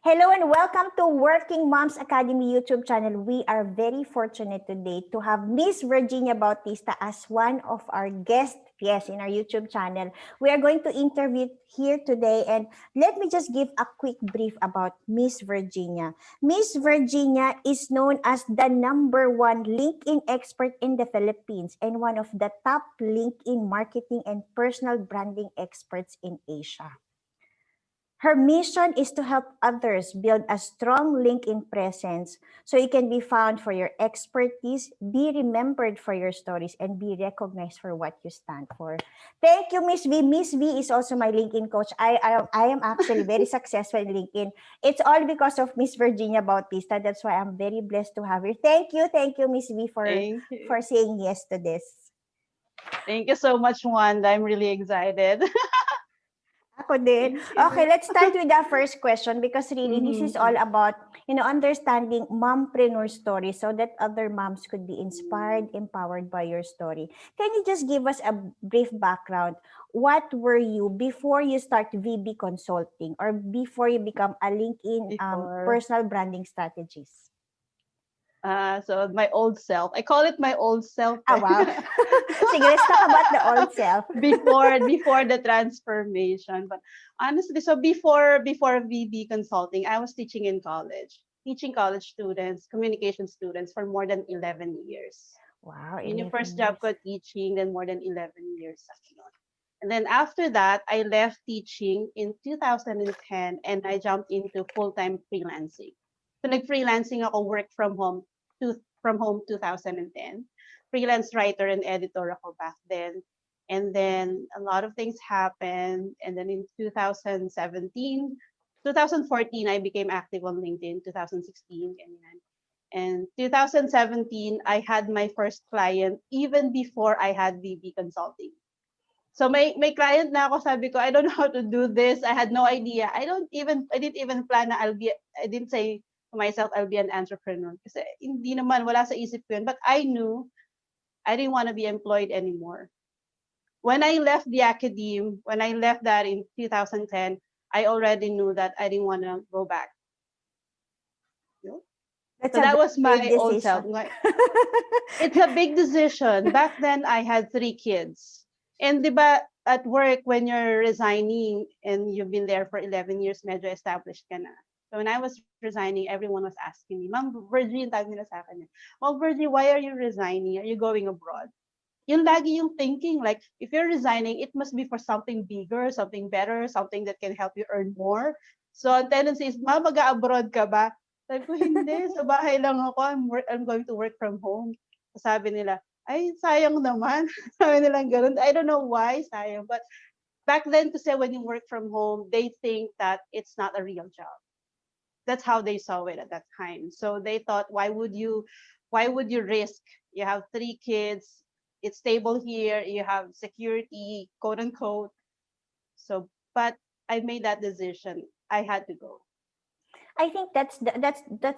Hello and welcome to Working Moms Academy YouTube channel. We are very fortunate today to have Miss Virginia Bautista as one of our guests, yes, in our YouTube channel. We are going to interview here today, and let me just give a quick brief about Miss Virginia. Miss Virginia is known as the #1 LinkedIn expert in the Philippines and one of the top LinkedIn marketing and personal branding experts in Asia. Her mission is to help others build a strong LinkedIn presence so you can be found for your expertise, be remembered for your stories, and be recognized for what you stand for. Thank you, Miss V. Miss V is also my LinkedIn coach. I am actually very successful in LinkedIn. It's all because of Miss Virginia Bautista. That's why I'm very blessed to have her. Thank you, Miss V, Thank you. for saying yes to this. Thank you so much, Wanda. I'm really excited. Ako din. Thank Okay, you. let's start with the first question because really this is all Mhm. about, understanding mompreneur stories so that other moms could be inspired, empowered by your story. Can you just give us a brief background? What were you before you start VB Consulting or before you become a LinkedIn Before, personal branding strategist? so my old self. I call it my old self. Ah, wow. Sige, let's talk about the old self. before the transformation. But honestly, so before VB Consulting, I was teaching in college, teaching college students, communication students for more than 11 years. Wow, Yun yung first 11 job years. ko teaching, then more than 11 years sa ganon. And then after that, I left teaching in 2010 and I jumped into full-time freelancing. So nag-freelancing ako from home 2010. Freelance writer and editor ako back then. And then a lot of things happened. And then in 2017, 2014, I became active on LinkedIn, 2016, ganyan. And 2017, I had my first client even before I had VB Consulting. So may client na ako, sabi ko, I don't know how to do this. I had no idea. I didn't even plan na I didn't say to myself I'll be an entrepreneur. Kasi hindi naman, wala sa isip ko yun. But I knew I didn't want to be employed anymore. When I left the academe, when I left that in 2010, I already knew that I didn't want to go back. That's So a that very was brave my old self. decision. It's a big decision. Back then, I had 3 kids. And di ba, at work, when you're resigning and you've been there for 11 years, medyo established ka na. So when I was resigning, everyone was asking me, Ma'am Virgie, tawag nila sa akin. Ma'am Virgie, why are you resigning? Are you going abroad? Yun lagi yung thinking, like, if you're resigning, it must be for something bigger, something better, something that can help you earn more. So, ang tendency is, ma, mag-abroad ka ba? Sabi ko, hindi, sa bahay lang ako, I'm going to work from home. Sabi nila, ay, sayang naman. Sabi nila ganun. I don't know why, sayang. But back then, to say when you work from home, they think that it's not a real job. That's how they saw it at that time. So they thought, why would you risk? You have 3 kids, it's stable here, you have security, quote unquote. So, but I made that decision. I had to go. I think that's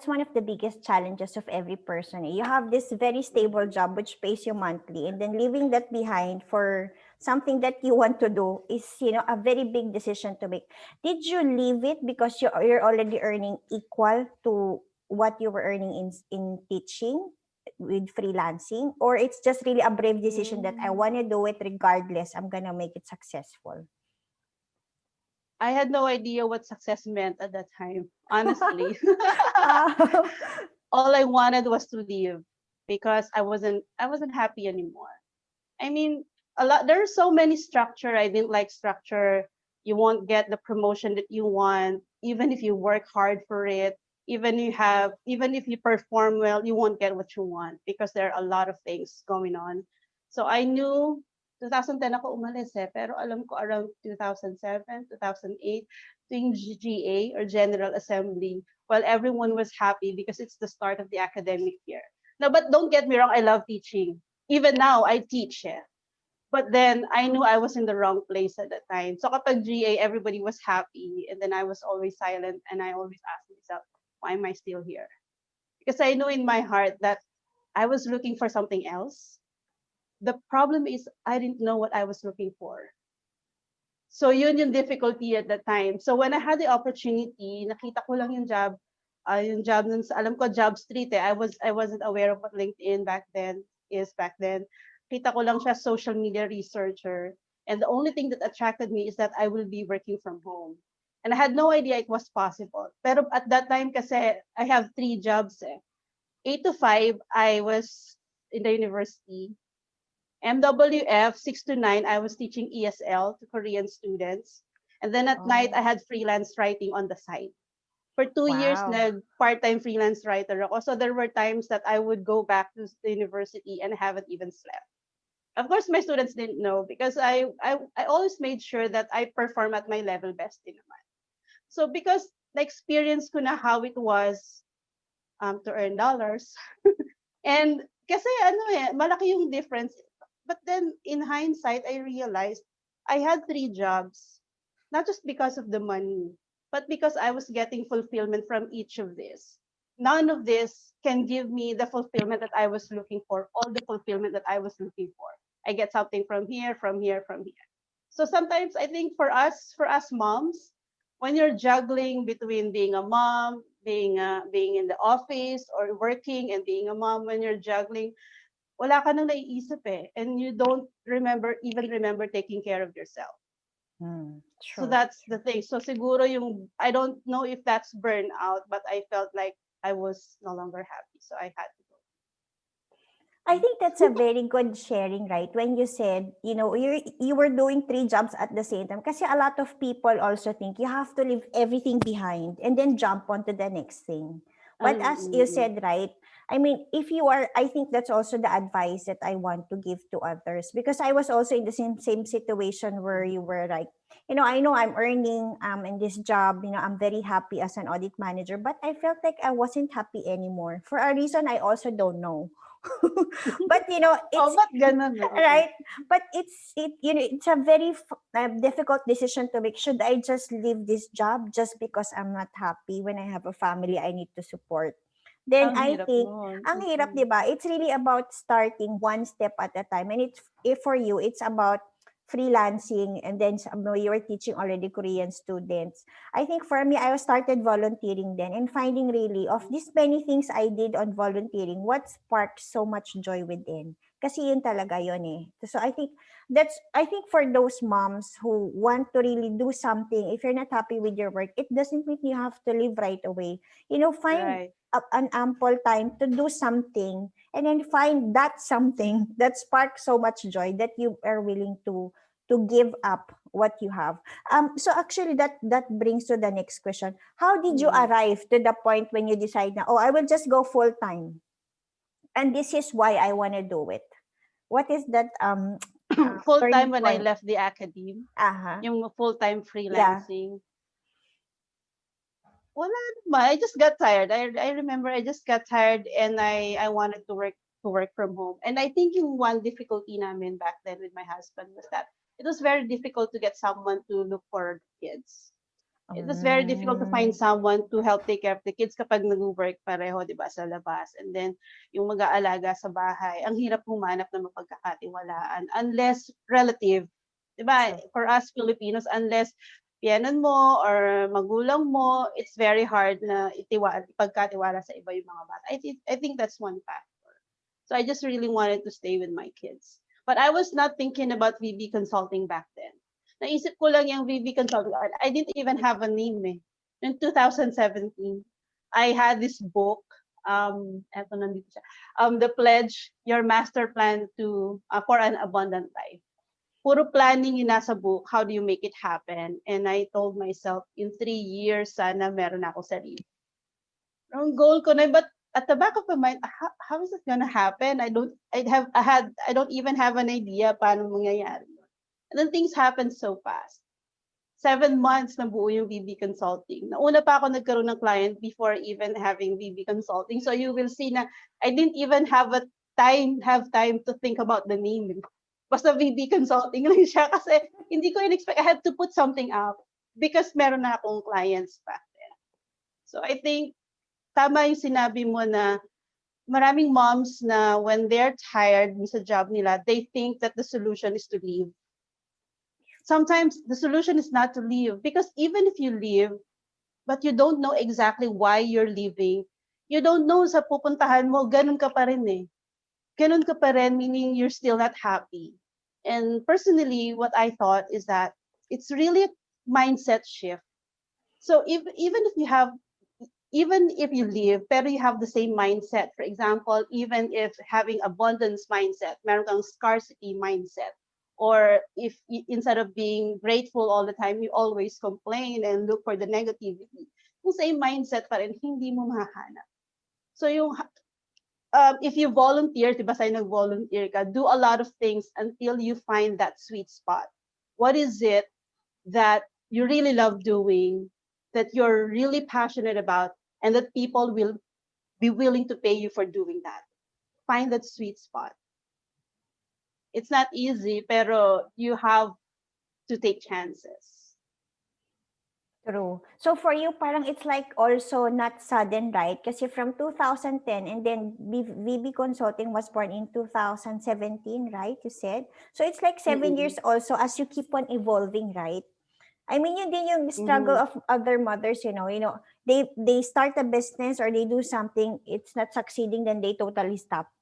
one of the biggest challenges of every person. You have this very stable Mhm. job which pays you monthly, and then leaving that behind for something that you want to do is, a very big decision to make. Did you leave it because you're already earning equal to what you were earning in teaching with freelancing, or it's just really a brave decision that I Mm. want to do it regardless. I'm gonna make it successful. I had no idea what success meant at that time, honestly. Wow. All I wanted was to leave because I wasn't happy anymore. I mean, there's so many structure. I didn't like structure. You won't get the promotion that you want, even if you work hard for it. Even if you perform well, you won't get what you want because there are a lot of things going on. So I knew 2010 ako umalis pero alam ko around 2007, 2008, tuwing GA or General Assembly, while everyone was happy because it's the start of the academic year. No, but don't get me wrong, I love teaching. Even now, I teach. But then I knew I was in the wrong place at that time. So kapag GA, everybody was happy. And then I was always silent and I always asked myself, why am I still here? Because I know in my heart that I was looking for something else. The problem is I didn't know what I was looking for. So yun yung difficulty at that time. So when I had the opportunity, nakita ko lang yung job nun sa, alam ko Job Street eh. I wasn't aware of what LinkedIn back then. Kita ko lang siya social media researcher. And the only thing that attracted me is that I will be working from home. And I had no idea it was possible. Pero at that time kasi I have 3 jobs eh. 8 to 5, I was in the university. MWF 6 to 9, I was teaching ESL to Korean students. And then at night, I Oh, had freelance writing on the side. For 2 years, wow. nag part-time freelance writer ako. So there were times that I would go back to the university and haven't even slept. Of course, my students didn't know because I always made sure that I perform at my level best din naman. So because na-experience ko na how it was to earn dollars, and kasi ano eh, malaki yung difference. But then in hindsight, I realized I had 3 jobs, not just because of the money, but because I was getting fulfillment from each of this. None of this can give me the fulfillment that I was looking for, all the fulfillment that I was looking for. I get something from here, from here, from here. So sometimes I think for us moms, when you're juggling between being a mom, being in the office or working and being a mom, when you're juggling, wala ka nang naiisip eh, and you don't even remember taking care of yourself. So True. that's the thing. So siguro yung, I don't know if that's burnout, but I felt like I was no longer happy, so I had to go. I think that's a very good sharing, right? When you said, you were doing 3 jobs at the same time. Kasi a lot of people also think you have to leave everything behind and then jump onto the next thing. But as you Mm-mm. said, right? I mean, if you are, I think that's also the advice that I want to give to others because I was also in the same situation where you were like, I know I'm earning in this job, I'm very happy as an audit manager, but I felt like I wasn't happy anymore for a reason I also don't know. But Oh, it's ba't ganun no? right. But it's a very difficult decision to make. Should I just leave this job just because I'm not happy when I have a family I need to support? Then Ang I hirap think nun. ang hirap, 'di ba? It's really about starting one step at a time, and it's if for you it's about freelancing, and then you were teaching already Korean students. I think for me, I started volunteering then and finding really of these many things I did on volunteering, what sparked so much joy within. Kasi yun talaga yun eh. So I think for those moms who want to really do something, if you're not happy with your work, it doesn't mean you have to leave right away. Find Right. an ample time to do something and then find that something that sparks so much joy that you are willing to give up what you have. So actually that brings to the next question. How did you Mm. arrive to the point when you decide na, oh, I will just go full time and this is why I want to do it? What is that Full-time turning when I point? left the academe, Uh-huh. yung full-time Yeah. freelancing. Wala naman. I just got tired. I remember I just got tired and I wanted to work from home. And I think yung one difficulty namin back then with my husband was that it was very difficult to get someone to look for the kids. It was very difficult to find Mm, someone to help take care of the kids kapag nag-work pareho, 'di ba, sa labas. And then yung mag-aalaga sa bahay, ang hirap humanap ng mapagkakatiwalaan unless relative. 'Di ba? true. For us Filipinos, unless piyanon mo or magulang mo, it's very hard na ipagkatiwala sa iba yung mga bata. I think that's one factor. So I just really wanted to stay with my kids. But I was not thinking about VB consulting back then. Naisip ko lang yung VB consulting. I didn't even have a name eh. In 2017, I had this book. Eto nandito siya. The Pledge, Your Master Plan to for an Abundant Life. Puro planning yung nasa book. How do you make it happen? And I told myself, in 3 years, sana meron ako sarili. Ang goal ko na, but at the back of my mind, how is it gonna happen? I don't even have an idea paano mangyayari. And then things happen so fast. 7 months na buo yung VB Consulting. Nauna pa ako nagkaroon ng client before even having VB Consulting. So you will see na I didn't even have time to think about the name. Basta VB Consulting lang siya kasi hindi ko in-expect. I had to put something up because meron na akong clients back then. So I think tama yung sinabi mo na maraming moms na when they're tired sa job nila, they think that the solution is to leave. sometimes the solution is not to leave, because even if you leave, but you don't know exactly why you're leaving, you don't know sa pupuntahan mo, ganun ka pa rin eh. Ganun ka pa rin, meaning you're still not happy. And personally, what I thought is that it's really a mindset shift. So even if you have, even if you leave, pero you have the same mindset. For example, even if having abundance mindset, meron kang scarcity mindset, or if instead of being grateful all the time, you always complain and look for the negativity, yung same mindset pa rin, hindi mo mahahanap. So yung if you volunteer, diba say nag-volunteer ka, do a lot of things until you find that sweet spot. What is it that you really love doing, that you're really passionate about, and that people will be willing to pay you for doing that? Find that sweet spot. It's not easy, pero you have to take chances. True. So for you, parang it's like also not sudden, right? Kasi from 2010 and then VB Consulting was born in 2017, right? You said. So it's like 7 years Mm-mm. also as you keep on evolving, right? I mean, yun din yung struggle Mm-hmm. of other mothers, they start a business or they do something, it's not succeeding, then they totally stop.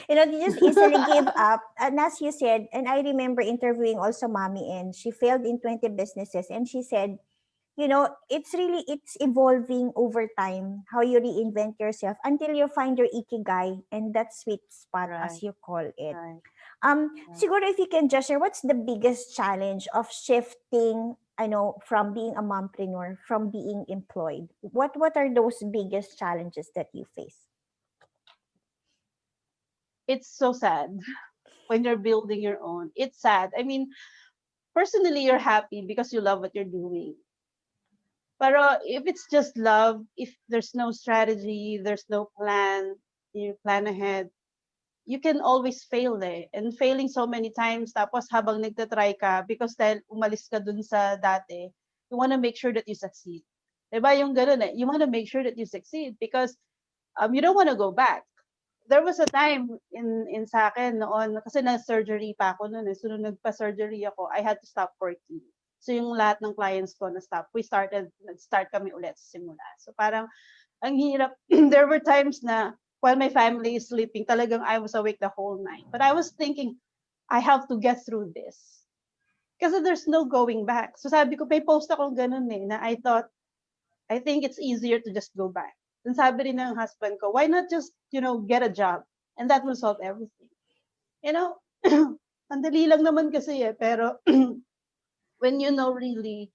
They just easily give up. And as you said, and I remember interviewing also mommy, and she failed in 20 businesses, and she said, it's evolving over time how you reinvent yourself until you find your ikigai and that sweet spot Right, as you call it. right, right. Siguro if you can just share, what's the biggest challenge of shifting, I know, from being a mompreneur, from being employed? What are those biggest challenges that you face? It's so sad when you're building your own. It's sad. I mean, personally, you're happy because you love what you're doing. Pero if it's just love, if there's no strategy, there's no plan, you plan ahead, you can always fail eh. And failing so many times, tapos habang nagtatry ka, because dahil umalis ka dun sa dati, you want to make sure that you succeed. Diba yung ganun eh? You want to make sure that you succeed because you don't want to go back. There was a time in sa akin noon, kasi na-surgery pa ako noon eh. So nung nagpa-surgery ako, I had to stop working. So yung lahat ng clients ko na stop, nag-start kami ulit sa simula. So parang, ang hirap. There were times na while my family is sleeping, talagang I was awake the whole night. But I was thinking, I have to get through this. Kasi there's no going back. So sabi ko, may post akong ganun eh, na I think it's easier to just go back. Then sabi rin ng husband ko, why not just, get a job? And that will solve everything. You know, ang dali lang naman kasi eh, pero when you know really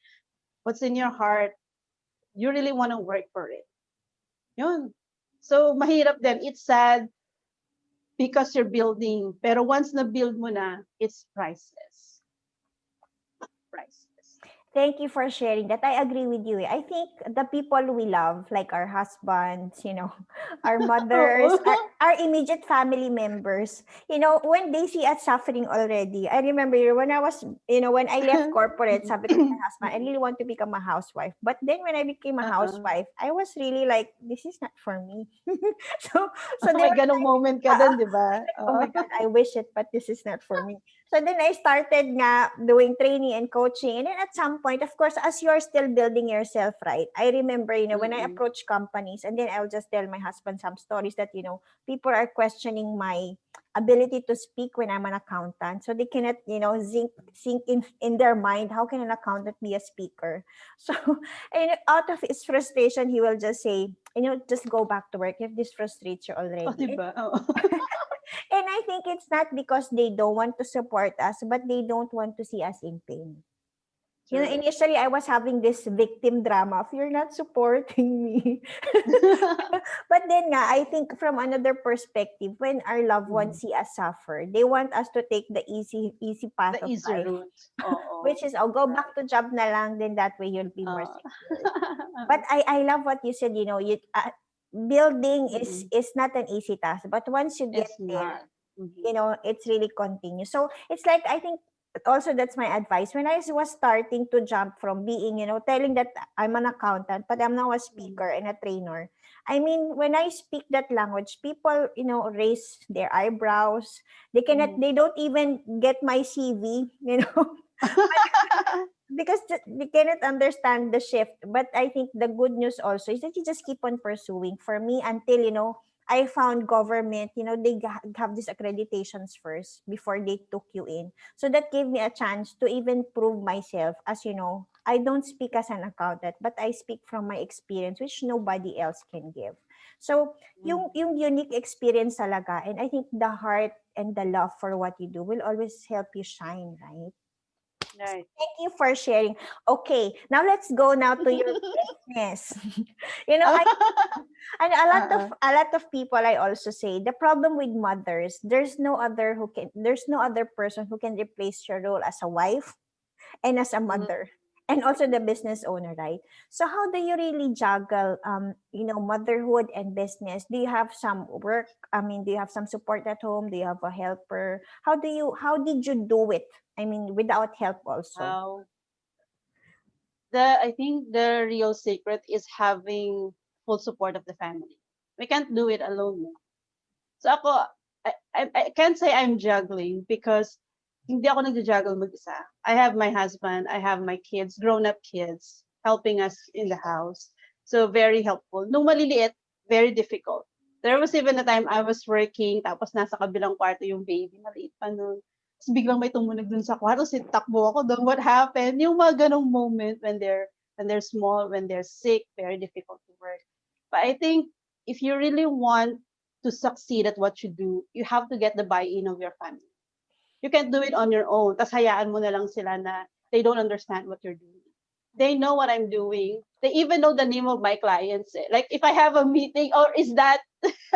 what's in your heart, you really want to work for it. Yun. So, mahirap din. It's sad because you're building. Pero once na-build mo na, it's priceless. Priceless. Thank you for sharing that. I agree with you. I think the people we love, like our husbands, our mothers, Oo. our immediate family members, when they see us suffering already, I remember when I was, when I left corporate, sabi ko to my husband, I really want to become a housewife. But then when I became a Oo. housewife, I was really like, this is not for me. so, so they May were ganong like, moment ka din, di ba? oh Oo. my God, I wish it, but this is not for me. So then I started nga doing training and coaching. And then at some point, of course, as you're still building yourself, right? I remember, when I Mm-mm. approach companies, and then I'll just tell my husband some stories that, people are questioning my ability to speak when I'm an accountant. So they cannot, sink in their mind, how can an accountant be a speaker? So and out of his frustration, he will just say, just go back to work if this frustrates you Oh, already. di ba? Oo. And I think it's not because they don't want to support us, but they don't want to see us in pain. True. Initially I was having this victim drama of you're not supporting me. But then nga, I think from another perspective, when our loved ones Mhm. see us suffer, they want us to take the easy path The of easy life, route. Oo. which is, oh, go back Right. to job na lang, then that way you'll be more Oo. secure. But I love what you said, building is Mm-mm. is not an easy task, but once you get It's there, not. Mhm. it's really continuous. So it's like, I think also that's my advice. When I was starting to jump from being, telling that I'm an accountant, but I'm now a Mhm. speaker and a trainer. I mean, when I speak that language, people, raise their eyebrows. Mhm. They don't even get my CV, Because they cannot understand the shift. But I think the good news also is that you just keep on pursuing. For me, until I found government, they have these accreditations first before they took you in. So that gave me a chance to even prove myself. As you know, I don't speak as an accountant, but I speak from my experience, which nobody else can give. So yung unique experience talaga, and I think the heart and the love for what you do will always help you shine, right? Right. Thank you for sharing. Okay, now let's go now to your business. you know, I and Uh-uh. a lot of people I also say the problem with mothers, there's no other person who can replace your role as a wife and as a Mhm. mother and also the business owner, right? So how do you really juggle motherhood and business? Do you have some work? I mean, do you have some support at home? Do you have a helper? How did you do it? I mean, without help also. Wow. I think the real secret is having full support of the family. We can't do it alone. No? So ako, I can't say I'm juggling because hindi ako nagja-juggle mag-isa. I have my husband, I have my kids, grown-up kids, helping us in the house. So very helpful. Nung maliliit, very difficult. There was even a time I was working, tapos nasa kabilang kwarto yung baby, maliit pa nun. Tapos biglang may tumunog dun sa kwarto, takbo ako doon, what happened? Yung mga ganong moment when they're small, when they're sick, very difficult to work. But I think if you really want to succeed at what you do, you have to get the buy-in of your family. You can't do it on your own. Tas hayaan mo na lang sila na they don't understand what you're doing. They know what I'm doing. They even know the name of my clients. Eh. Like if I have a meeting, or is that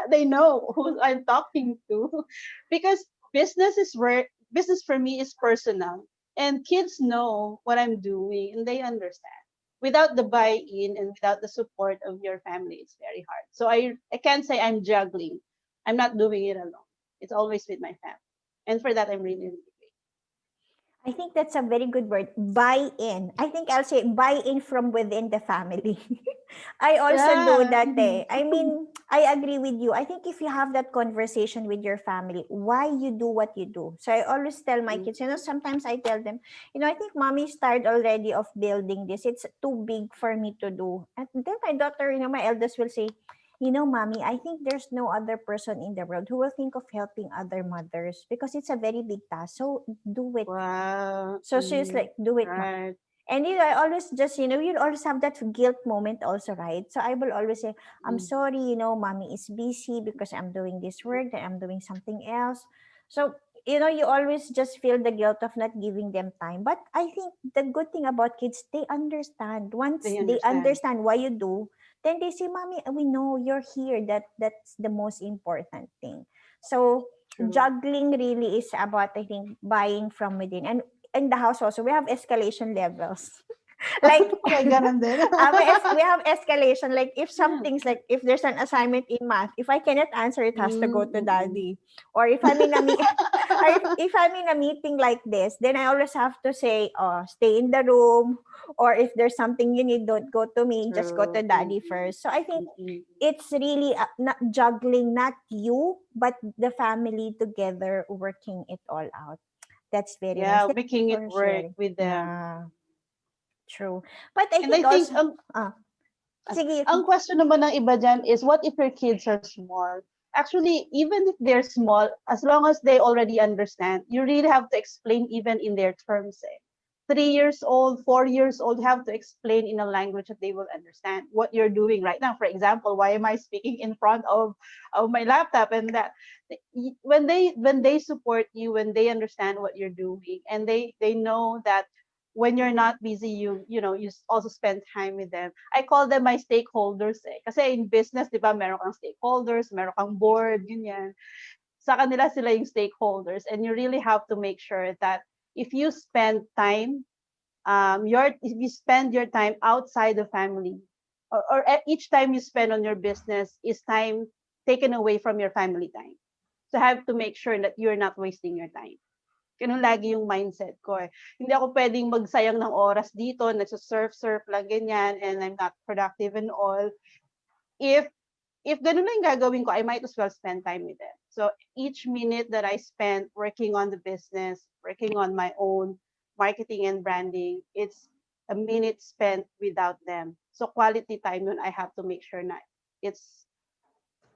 they know who I'm talking to, because business for me is personal, and kids know what I'm doing and they understand. Without the buy-in and without the support of your family, it's very hard. So I can't say I'm juggling. I'm not doing it alone. It's always with my family, and for that I'm really, really I think that's a very good word. Buy in. I think I'll say buy in from within the family. I also do yeah. that. I mean, I agree with you. I think if you have that conversation with your family, why you do what you do. So I always tell my Mm, kids, sometimes I tell them, I think mommy's tired already of building this. It's too big for me to do. And then my daughter, my eldest will say, mommy, I think there's no other person in the world who will think of helping other mothers because it's a very big task. So do it. wow. So she's like, do it, mom. Right. And I always just, you'll always have that guilt moment also, right? So I will always say, I'm Mm, sorry, mommy is busy because I'm doing this work, that I'm doing something else. So, you always just feel the guilt of not giving them time. But I think the good thing about kids, they understand. Once they they understand. understand why you do, then they say, mommy, we know you're here. That's the most important thing. So True. juggling really is about, I think, buying from within. And in the house also, we have escalation levels. Like May ganun din. we have escalation. Like if something's like if there's an assignment in math, if I cannot answer, it has to go to Mm. daddy. Or if I'm in a or if I'm in a meeting like this, then I always have to say, oh, stay in the room. Or if there's something you need, don't go to me, just go to True. daddy first. So I think Mm. it's really not juggling, not you, but the family together working it all out. That's very nice. Yeah, Thank you making it for work sharing. with them. Yeah, true. But I And I think think also, ah, sige, ang question naman ng iba dyan is, what if your kids are small? Actually, even if they're small, as long as they already understand, you really have to explain even in their terms. Eh. 3 years old, 4 years old, you have to explain in a language that they will understand what you're doing right now. For example, why am I speaking in front of my laptop and that? When they support you, when they understand what you're doing, and they know that when you're not busy, also spend time with them. I call them my stakeholders eh. Kasi in business, di ba, meron kang stakeholders, meron kang board, ganyan. Sa kanila sila yung stakeholders, and you really have to make sure that if you spend time, if you spend your time outside the family, or each time you spend on your business is time taken away from your family time. So have to make sure that you're not wasting your time. Ganun lagi yung mindset ko eh. Hindi ako pwedeng magsayang ng oras dito, nagsusurf-surf lang ganyan, and I'm not productive and all. If if ganun lang yung gagawin ko, I might as well spend time with them. So each minute that I spend working on the business, working on my own, marketing and branding, it's a minute spent without them. So quality time yun, I have to make sure na it's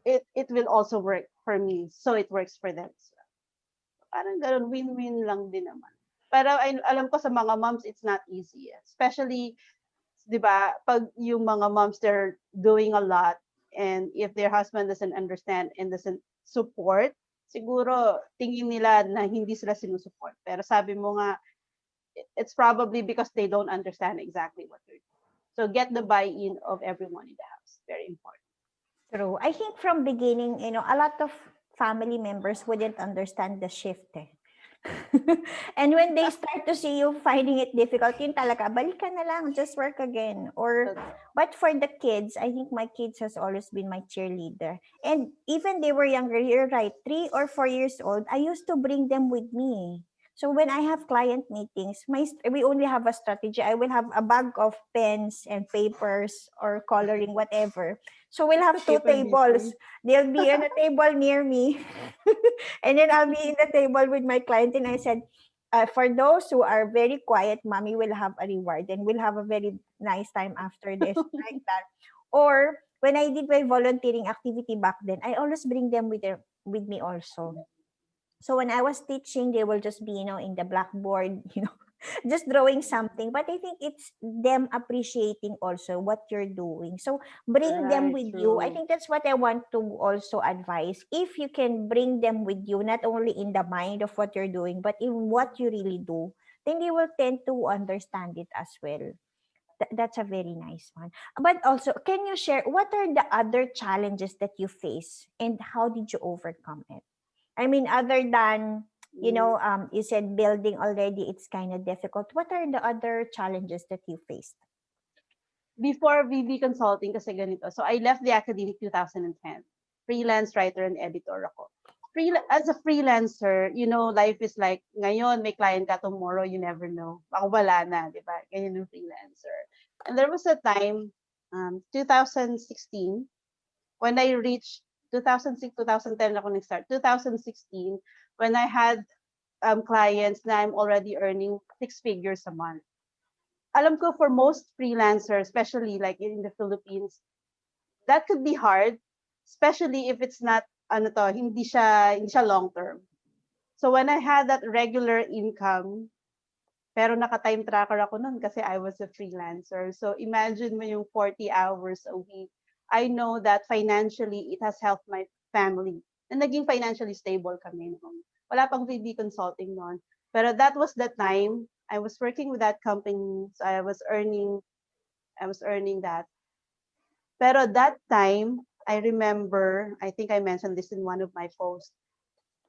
it will also work for me, so it works for them as well. Parang ganun, win-win lang din naman. Pero alam ko sa mga moms, it's not easy. Especially, di ba, pag yung mga moms, they're doing a lot, and if their husband doesn't understand and doesn't support, siguro tingin nila na hindi sila sinusupport. Pero sabi mo nga, it's probably because they don't understand exactly what they're doing. So get the buy-in of everyone in the house. Very important. True. I think from beginning, a lot of family members wouldn't understand the shift. And when they start to see you finding it difficult, yun talaga, balik ka na lang, just work again. But for the kids, I think my kids has always been my cheerleader. And even they were younger, you're right, 3 or 4 years old, I used to bring them with me. So when I have client meetings, we only have a strategy. I will have a bag of pens and papers or coloring, whatever. So we'll have two tables. They'll be on a table near me. And then I'll be in the table with my client, and I said, for those who are very quiet, mommy will have a reward and we'll have a very nice time after this, like that. Or when I did my volunteering activity back then, I always bring them with me also. So when I was teaching, they will just be, in the blackboard, just drawing something. But I think it's them appreciating also what you're doing. So bring them with you. I think that's what I want to also advise. If you can bring them with you, not only in the mind of what you're doing, but in what you really do, then they will tend to understand it as well. That's a very nice one. But also, can you share what are the other challenges that you face and how did you overcome it? I mean, other than, you said building already, it's kind of difficult. What are the other challenges that you faced? Before VB Consulting, kasi ganito. So I left the academic 2010. Freelance writer and editor ako. As a freelancer, life is like, ngayon may client ka, tomorrow you never know. Baka wala na, di ba? Ganyan yung freelancer. And there was a time, 2016, when I reached 2006, 2010 ako nag-start. 2016, when I had clients na I'm already earning 6 figures a month. Alam ko for most freelancers, especially like in the Philippines, that could be hard, especially if it's not hindi siya long term. So when I had that regular income, pero naka-time tracker ako nun kasi I was a freelancer. So imagine mo yung 40 hours a week. I know that financially, it has helped my family. Na naging financially stable kami noon. Wala pang VB Consulting noon. Pero that was the time I was working with that company. So I was earning that. Pero that time, I remember, I think I mentioned this in one of my posts,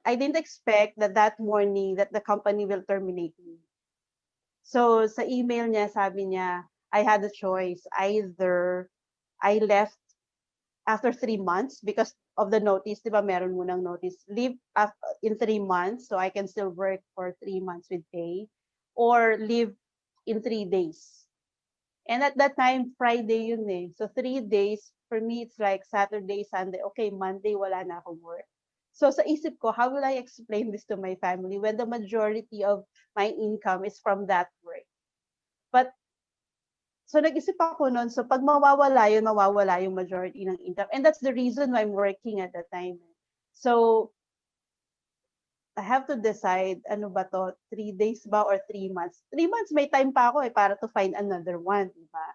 I didn't expect that morning that the company will terminate me. So sa email niya, sabi niya, I had a choice. Either I left after 3 months because of the notice, di ba meron munang notice, leave in 3 months so I can still work for 3 months with pay, or leave in 3 days. And at that time, Friday yun eh. So 3 days, for me, it's like Saturday, Sunday, okay, Monday, wala na akong work. So sa isip ko, how will I explain this to my family when the majority of my income is from that work? But so nag-isip ako noon, so pag mawawala yung majority ng income. And that's the reason why I'm working at that time. So I have to decide, ano ba to, 3 days ba or 3 months? 3 months, may time pa ako para to find another one, di ba?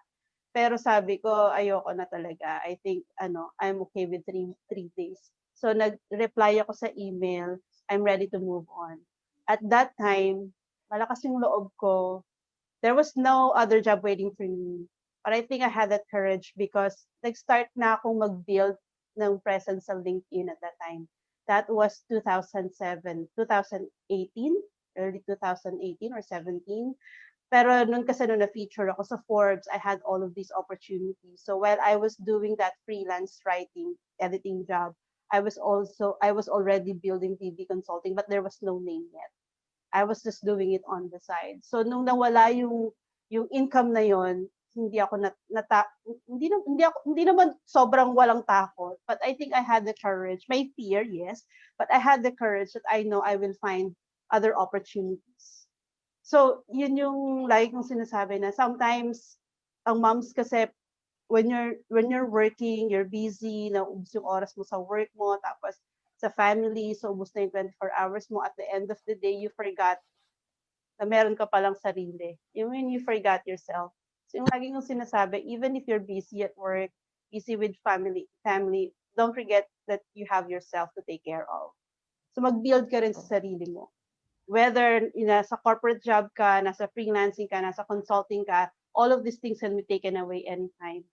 Pero sabi ko, ayoko na talaga. I think, I'm okay with 3 days. So nag-reply ako sa email, I'm ready to move on. At that time, malakas yung loob ko. There was no other job waiting for me. But I think I had that courage because nag-start na akong mag-build ng presence sa LinkedIn at that time. That was 2007, 2018, early 2018 or 17. Pero nung kasi na-feature ako sa Forbes, I had all of these opportunities. So while I was doing that freelance writing, editing job, I was already building VB Consulting, but there was no name yet. I was just doing it on the side. So nung nawala yung income na yon, hindi ako hindi naman sobrang walang takot, but I think I had the courage. May fear, yes, but I had the courage that I know I will find other opportunities. So, yun yung like kong sinasabi na sometimes ang moms kasi when you're working, you're busy, naubos yung oras mo sa work mo, tapos sa family, so ubos na yung 24 hours mo. At the end of the day, you forgot na meron ka palang sarili. Yung when you forgot yourself. So yung lagi kong sinasabi, even if you're busy at work, busy with family, don't forget that you have yourself to take care of. So mag-build ka rin sa sarili mo. Whether nasa corporate job ka, nasa freelancing ka, nasa consulting ka, all of these things can be taken away anytime.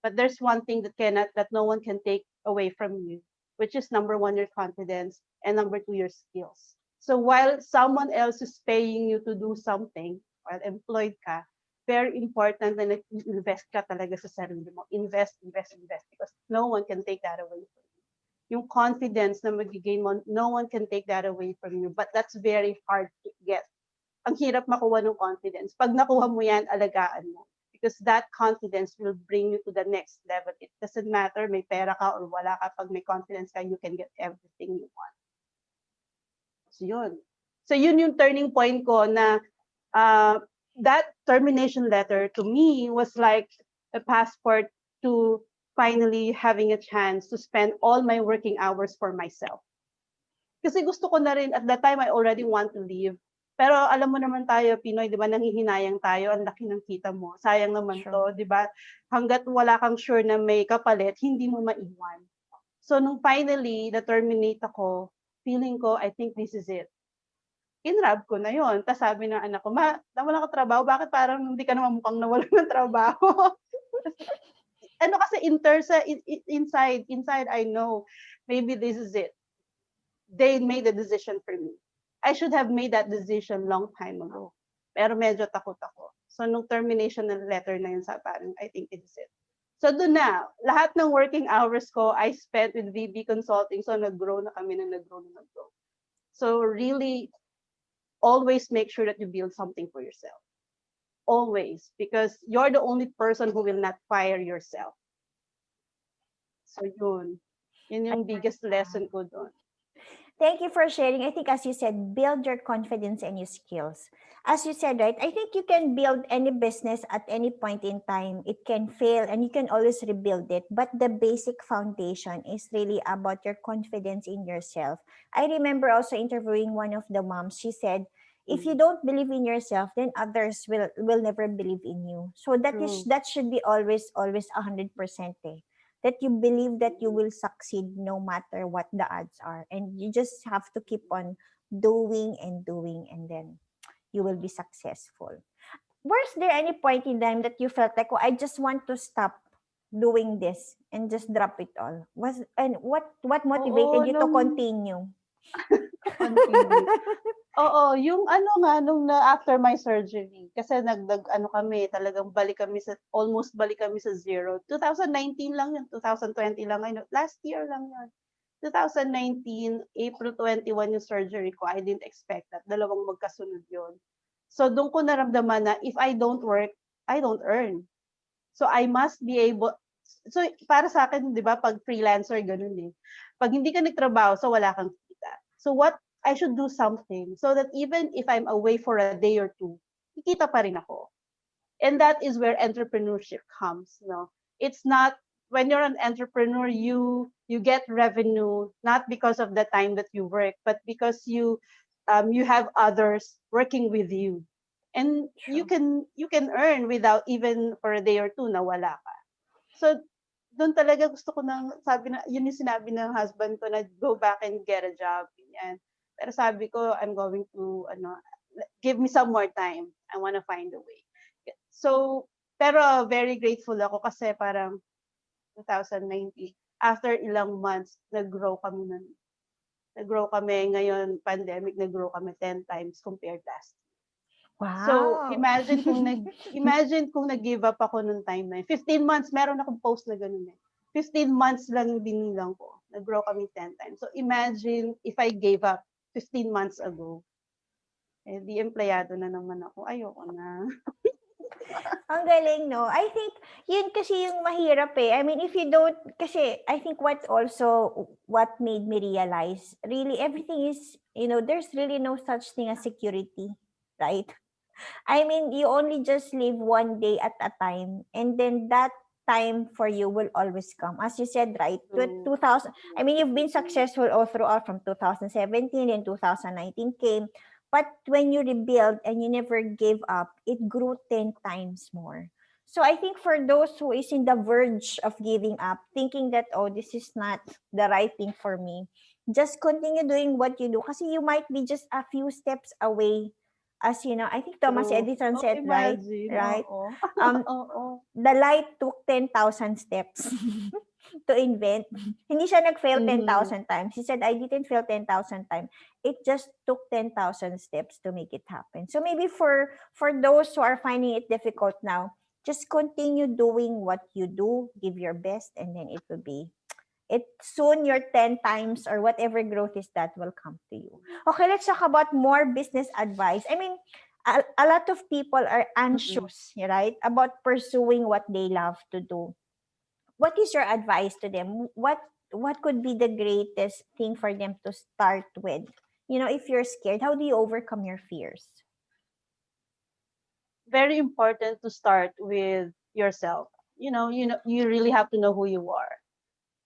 But there's one thing that no one can take away from you, which is number one, your confidence, and number two, your skills. So while someone else is paying you to do something, while employed ka, very important na nag-invest ka talaga sa sarili mo. Invest, invest, invest, because no one can take that away from you. Yung confidence na magigain mo, no one can take that away from you. But that's very hard to get. Ang hirap makuha ng confidence. Pag nakuha mo yan, alagaan mo. Because that confidence will bring you to the next level. It doesn't matter may pera ka or wala ka. Pag may confidence ka, you can get everything you want. So yun. So yun yung turning point ko na that termination letter to me was like a passport to finally having a chance to spend all my working hours for myself. Kasi gusto ko na rin, at that time I already want to leave. Pero alam mo naman tayo, Pinoy, di ba, nanghihinayang tayo, ang laki ng kita mo. Sayang naman Sure. to, di ba? Hanggat wala kang sure na may kapalit, hindi mo maiwan. So nung finally, na-terminate ako, feeling ko, I think this is it. Inrab ko na yon. Tapos sabi ng anak ko, ma, nawala ka trabaho, bakit parang hindi ka naman mukhang nawala ng trabaho? Ano kasi inside I know, maybe this is it. They made the decision for me. I should have made that decision long time ago. Pero medyo takot ako. So nung termination ng letter na yun, sa parang, I think this is it. So doon na, lahat ng working hours ko, I spent with VB Consulting. So nag-grow na kami na nag-grow. So really, always make sure that you build something for yourself. Always. Because you're the only person who will not fire yourself. So yun. Yun yung biggest lesson ko doon. Thank you for sharing. I think, as you said, build your confidence and your skills. As you said, right, I think you can build any business at any point in time. It can fail and you can always rebuild it. But the basic foundation is really about your confidence in yourself. I remember also interviewing one of the moms. She said, if you don't believe in yourself, then others will never believe in you. So that should be always 100%. That you believe that you will succeed no matter what the odds are, and you just have to keep on doing and doing, and then you will be successful. Was there any point in time that you felt like, oh, I just want to stop doing this and just drop it all? What motivated you to continue? Continue. Oo, yung ano nga nung after my surgery, kasi ano kami, talagang almost balik kami sa zero. 2019 lang yun, 2020 lang ngayon. Last year lang yun. 2019, April 21 yung surgery ko. I didn't expect that. Dalawang magkasunod yun. So doon ko naramdaman na if I don't work, I don't earn. So I must be able, so para sa akin, di ba, pag freelancer, ganun eh. Pag hindi ka nagtrabaho, so wala kang kita. So what I should do something so that even if I'm away for a day or two, kikita pa rin ako. And that is where entrepreneurship comes. No? It's not, when you're an entrepreneur, you get revenue not because of the time that you work, but because you have others working with you, and you can earn without even for a day or two na wala ka. So doon talaga gusto ko nang yun yung sinabi ng husband ko na go back and get a job. Yan. Pero sabi ko, I'm going to, give me some more time. I want to find a way. So, pero very grateful ako kasi parang 2019, after ilang months, nag-grow kami nun. Nag-grow kami ngayon, pandemic, nag-grow kami 10 times compared last year. Wow. So, imagine kung nag-give up ako nung time na yun. 15 months, meron akong post na ganun eh. 15 months lang yung binilang ko. Nag-grow kami 10 times. So, imagine if I gave up 15 months ago. Eh, di empleyado na naman ako. Ayoko na. Ang galing, no? I think, yun kasi yung mahirap eh. I mean, if you don't, kasi I think what made me realize, really, everything is, there's really no such thing as security, right? I mean, you only just live one day at a time, and then that time for you will always come. As you said, right? True. 2000, I mean, you've been successful all throughout from 2017 and 2019 came. But when you rebuild and you never gave up, it grew 10 times more. So I think for those who is in the verge of giving up, thinking that, oh, this is not the right thing for me, just continue doing what you do. Kasi you might be just a few steps away, as you know, I think Thomas True. Edison Oh, said, right? imagine. Right? Oo. Um, Oo. the light took 10,000 steps to invent. Hindi siya nag-fail Mhm. 10,000 times. He said, I didn't fail 10,000 times. It just took 10,000 steps to make it happen. So maybe for those who are finding it difficult now, just continue doing what you do, give your best, and then it will be it soon your 10 times or whatever growth is that will come to you. Okay, let's talk about more business advice. I mean, a lot of people are Mm-mm. anxious, right, about pursuing what they love to do. What is your advice to them? What could be the greatest thing for them to start with? You know, if you're scared, how do you overcome your fears? Very important to start with yourself. You really have to know who you are.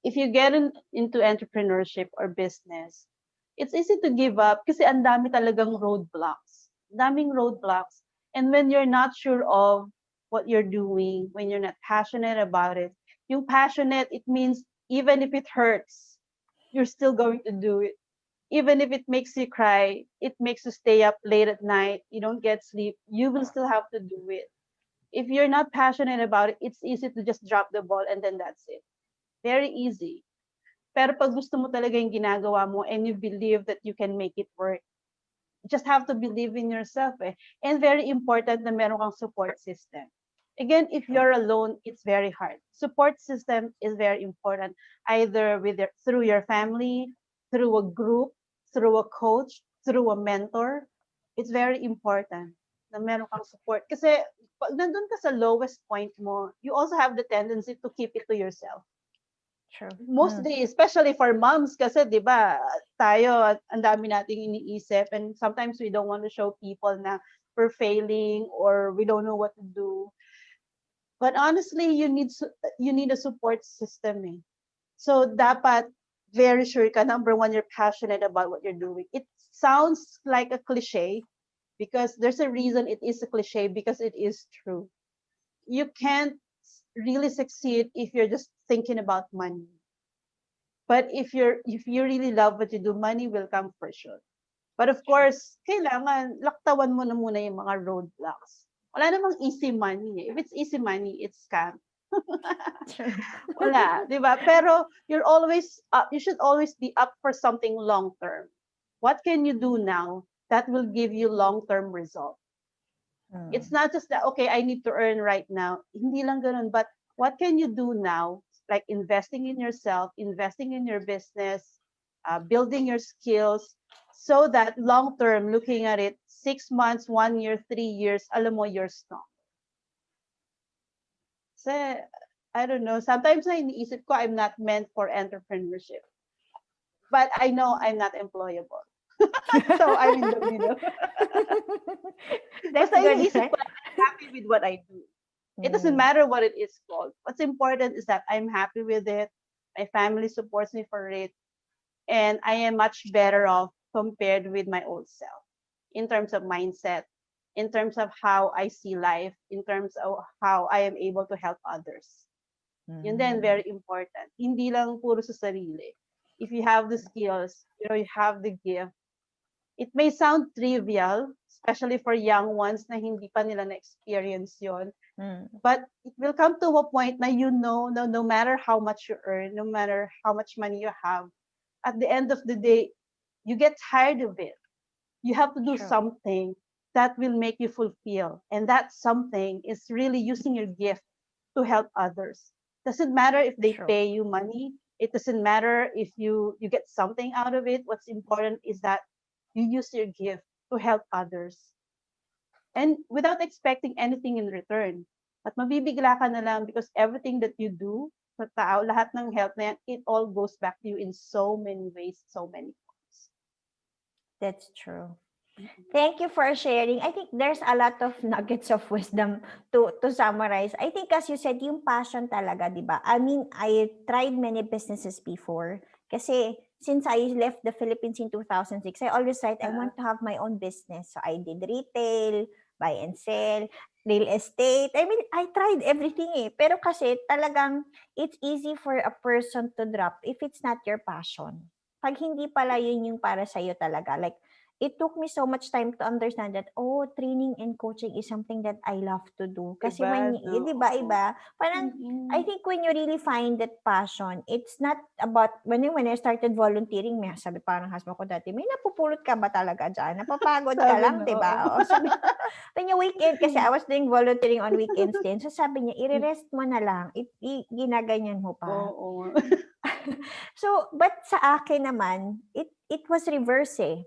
If you get into entrepreneurship or business, it's easy to give up kasi ang dami talagang roadblocks. Daming roadblocks. And when you're not sure of what you're doing, when you're not passionate about it, yung passionate, it means even if it hurts, you're still going to do it. Even if it makes you cry, it makes you stay up late at night, you don't get sleep, you will still have to do it. If you're not passionate about it, it's easy to just drop the ball and then that's it. Very easy. Pero pag gusto mo talaga yung ginagawa mo and you believe that you can make it work, you just have to believe in yourself eh. And very important na meron kang support system. Again, if True. you're alone, it's very hard. Support system is very important, either through your family, through a group, through a coach, through a mentor. It's very important na meron kang support. Kasi pag nandun ka sa lowest point mo, you also have the tendency to keep it to yourself. True. Mm. Mostly, especially for moms kasi 'di ba, tayo ang dami nating iniisip and sometimes we don't want to show people na we're failing or we don't know what to do. But honestly, you need a support system eh. So dapat very sure ka, number one, you're passionate about what you're doing. It sounds like a cliche because there's a reason it is a cliche because it is true. You can't really succeed if you're just thinking about money. But if you really love what you do, money will come for sure. But of True. course, kailangan laktawan mo na muna yung mga roadblocks. Wala namang easy money eh. If it's easy money, it's scam. True. Wala, 'di ba? Pero you should always be up for something long term. What can you do now that will give you long term result? It's Mm. not just that okay, I need to earn right now. Hindi lang ganun, but what can you do now? Like investing in yourself, investing in your business, building your skills, so that long term, looking at it, 6 months, 1 year, 3 years, alam mo you're strong. Kasi, I don't know, sometimes na iniisip ko I'm not meant for entrepreneurship. But I know I'm not employable. So I'm in the middle. That's Basta good, iniisip right? ko, I'm happy with what I do. It doesn't Mm. matter what it is called. What's important is that I'm happy with it. My family supports me for it. And I am much better off compared with my old self in terms of mindset, in terms of how I see life, in terms of how I am able to help others. Yun din, Mm. very important. Hindi lang puro sa sarili. If you have the skills, you have the gift, it may sound trivial, especially for young ones na hindi pa nila na-experience yon. Mm. But it will come to a point na no matter how much you earn, no matter how much money you have, at the end of the day, you get tired of it. You have to do True. something that will make you fulfill. And that something is really using your gift to help others. Doesn't matter if they True. pay you money. It doesn't matter if you get something out of it. What's important is that you use your gift to help others. And without expecting anything in return. At mabibigla ka na lang because everything that you do sa tao, lahat ng help na yan, it all goes back to you in so many ways, so many ways. That's true. Thank you for sharing. I think there's a lot of nuggets of wisdom to summarize. I think as you said, yung passion talaga, 'di ba? I mean, I tried many businesses before kasi since I left the Philippines in 2006, I always said I Uh, want to have my own business. So I did retail, buy and sell, real estate. I mean, I tried everything eh. Pero kasi talagang it's easy for a person to drop if it's not your passion. Pag hindi pala yun yung para sa'yo talaga. Like, it took me so much time to understand that, oh, training and coaching is something that I love to do. Kasi iba, when, no? di ba, Oo. iba, parang, I Mm-mm. think when you really find that passion, it's not about, when I started volunteering, may sabi pa ng husband ko dati, may napupulot ka ba talaga dyan? Napapagod ka Sabi lang, no, di oo. ba? O, sabi, yung weekend, kasi I was doing volunteering on weekends din. So sabi niya, i-rest mo na lang, ginaganyan mo pa. Oo. So, but sa akin naman, it was reverse eh.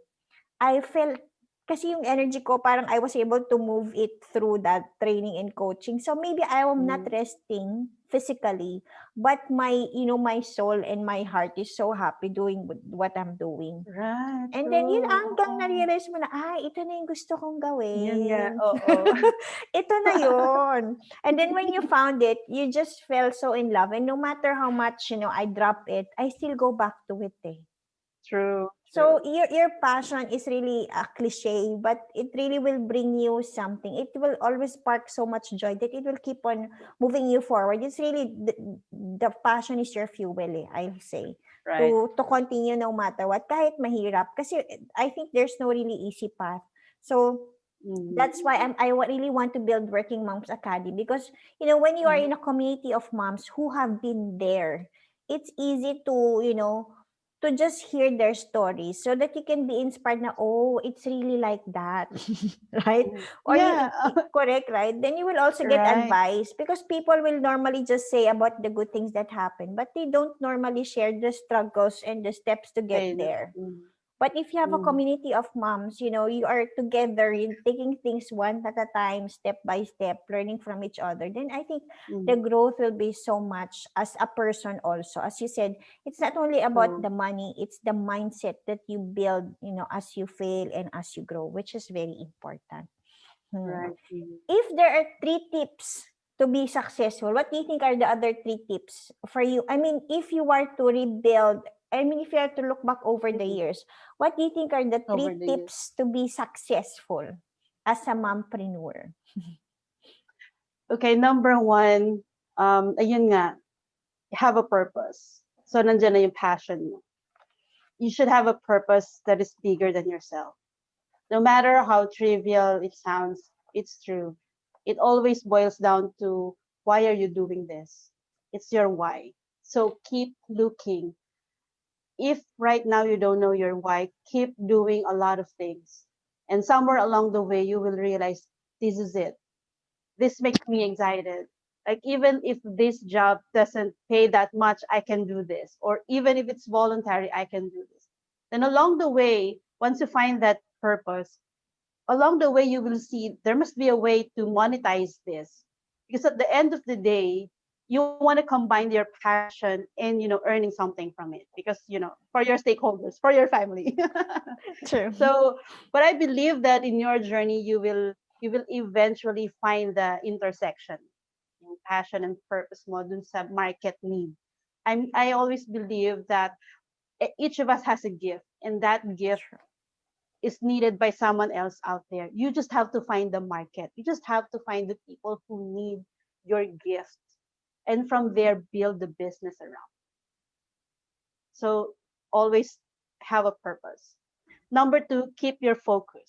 I felt kasi yung energy ko parang I was able to move it through that training and coaching. So maybe I am not Mm. resting physically, but my soul and my heart is so happy doing what I'm doing. Right, And then yun true. hanggang Oo. na-realize mo na, ito na yung gusto kong Yun nga, gawin. oo. Ito na yun. And then when you found it, you just fell so in love. And no matter how much, I drop it, I still go back to it eh. True, So true. your passion is really a cliche, but it really will bring you something. It will always spark so much joy that it will keep on moving you forward. It's really the passion is your fuel, eh, I'll say. Right. To continue no matter what, kahit mahirap. Kasi I think there's no really easy path. So Mm. that's why really want to build Working Moms Academy because when you are Mm. in a community of moms who have been there, it's easy to just hear their stories so that you can be inspired na, oh, it's really like that. Right? Mm. Or Yeah, correct, right? Then you will also get right. advice because people will normally just say about the good things that happen, but they don't normally share the struggles and the steps to get Fail. there. Mm. But if you have a Mm. community of moms, you are together, taking things one at a time, step by step, learning from each other, then I think the Mm. growth will be so much as a person also. As you said, it's not only about True. the money, it's the mindset that you build, as you fail and as you grow, which is very important. Hmm. Right. Mm. If there are three tips to be successful, what do you think are the other three tips for you? I mean, if you are to rebuild, I mean, if you are to look back over the Mm. years, what do you think are the Over three the years. tips to be successful as a mompreneur? Okay, number one, ayun nga, have a purpose. So, nandiyan na yung passion mo. You should have a purpose that is bigger than yourself. No matter how trivial it sounds, it's true. It always boils down to why are you doing this? It's your why. So keep looking. If right now you don't know your why, keep doing a lot of things. And somewhere along the way, you will realize this is it. This makes me excited. Like, even if this job doesn't pay that much, I can do this. Or even if it's voluntary, I can do this. Then along the way, once you find that purpose, along the way you will see there must be a way to monetize this, because at the end of the day you want to combine your passion and earning something from it, because for your stakeholders, for your family. True. So but I believe that in your journey you will eventually find the intersection yung passion and purpose mo dun sa market need. I always believe that each of us has a gift, and that gift True. is needed by someone else out there. You just have to find the market. You just have to find the people who need your gift. And from there, build the business around. So always have a purpose. Number two, keep your focus.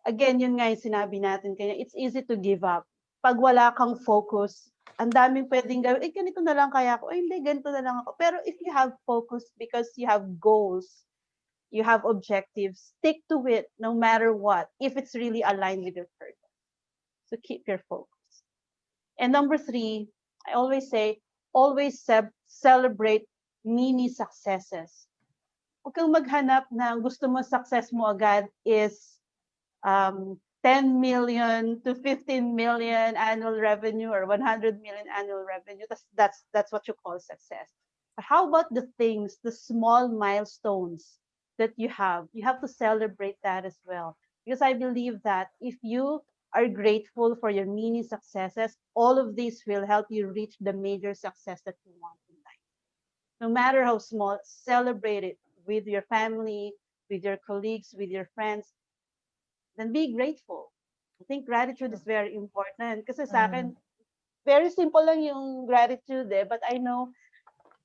Again, yun nga yung sinabi natin kanya, it's easy to give up. Pag wala kang focus, ang daming pwedeng gawin, ganito na lang kaya ako, hindi, ganito na lang ako. Pero if you have focus because you have goals, you have objectives, stick to it no matter what, if it's really aligned with your purpose. So keep your focus. And number three, I always say, always celebrate mini successes. Huwag kang maghanap na gusto mo success mo agad is 10 million to 15 million annual revenue or 100 million annual revenue. That's what you call success. But how about the things, the small milestones that you have to celebrate that as well. Because I believe that if you are grateful for your mini successes, all of these will help you reach the major success that you want in life. No matter how small, celebrate it with your family, with your colleagues, with your friends, then be grateful. I think gratitude is True. very important. Kasi sa Mm, akin, very simple lang yung gratitude but I know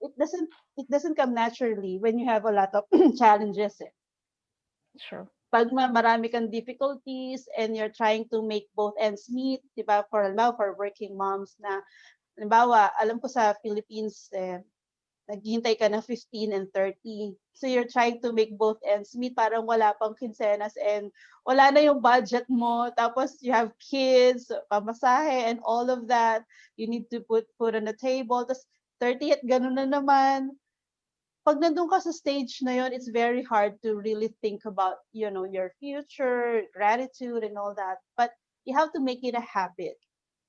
it doesn't it doesn't come naturally when you have a lot of challenges. true. Pag marami kang difficulties and you're trying to make both ends meet, 'di ba? For working moms na halimbawa, alam ko sa Philippines naghihintay ka ng 15 and 30. So you're trying to make both ends meet, parang wala pang kinsenas and wala na yung budget mo. Tapos you have kids, pamasahe and all of that. You need to put food on the table. Tapos 30th, ganun na naman. Pag nandun ka sa stage na yun, it's very hard to really think about, your future, gratitude and all that. But you have to make it a habit